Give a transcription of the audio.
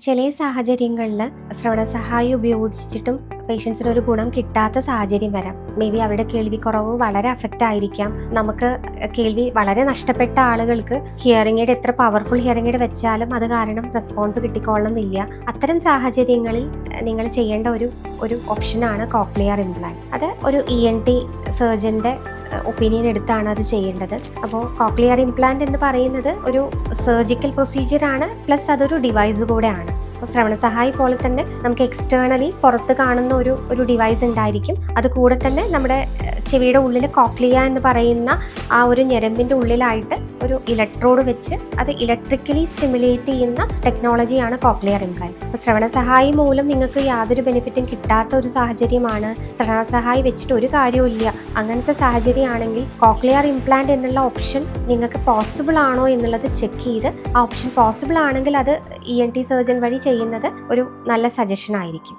ചില സാഹചര്യങ്ങളിൽ ശ്രവണ സഹായി ഉപയോഗിച്ചിട്ടും പേഷ്യൻസിന് ഒരു ഗുണം കിട്ടാത്ത സാഹചര്യം വരാം. മേ ബി അവരുടെ കേൾവിക്കുറവ് വളരെ അഫക്റ്റ് ആയിരിക്കാം. നമുക്ക് കേൾവി വളരെ നഷ്ടപ്പെട്ട ആളുകൾക്ക് ഹിയറിംഗ് എയ്ഡ് എത്ര പവർഫുൾ ഹിയറിംഗ് എയ്ഡ് വെച്ചാലും അത് കാരണം റെസ്പോൺസ് കിട്ടിക്കൊള്ളണമെന്നില്ല. അത്തരം സാഹചര്യങ്ങളിൽ നിങ്ങൾ ചെയ്യേണ്ട ഒരു ഓപ്ഷനാണ് കോക്ലിയർ ഇംപ്ലാന്റ്. അത് ഒരു ENT സർജൻ്റെ ഒപ്പീനിയൻ എടുത്താണ് അത് ചെയ്യേണ്ടത്. അപ്പോൾ കോക്ലിയർ ഇംപ്ലാന്റ് എന്ന് പറയുന്നത് ഒരു സർജിക്കൽ പ്രൊസീജിയറാണ്, പ്ലസ് അതൊരു ഡിവൈസ് കൂടെയാണ്. അപ്പോൾ ശ്രവണ സഹായി പോലെ തന്നെ നമുക്ക് എക്സ്റ്റേണലി പുറത്ത് കാണുന്ന ഒരു ഡിവൈസ് ഉണ്ടായിരിക്കും. അത് കൂടെ തന്നെ നമ്മുടെ ചെവിയുടെ ഉള്ളിൽ കോക്ലിയ എന്ന് പറയുന്ന ആ ഒരു ഞരമ്പിൻ്റെ ഉള്ളിലായിട്ട് ഒരു ഇലക്ട്രോഡ് വെച്ച് അത് ഇലക്ട്രിക്കലി സ്റ്റിമുലേറ്റ് ചെയ്യുന്ന ടെക്നോളജിയാണ് കോക്ലിയർ ഇംപ്ലാന്റ്. അപ്പോൾ ശ്രവണ സഹായി മൂലം നിങ്ങൾക്ക് യാതൊരു ബെനിഫിറ്റും കിട്ടാത്ത ഒരു സാഹചര്യമാണ്, ശ്രവണ സഹായി വെച്ചിട്ട് ഒരു കാര്യവും ഇല്ല, അങ്ങനത്തെ സാഹചര്യമാണെങ്കിൽ കോക്ലിയർ ഇംപ്ലാന്റ് എന്നുള്ള ഓപ്ഷൻ നിങ്ങൾക്ക് പോസിബിൾ ആണോ എന്നുള്ളത് ചെക്ക് ചെയ്ത് ആ ഓപ്ഷൻ പോസിബിൾ ആണെങ്കിൽ അത് ENT സർജൻ വഴി ചെയ്യുന്നത് ഒരു നല്ല സജഷൻ ആയിരിക്കും.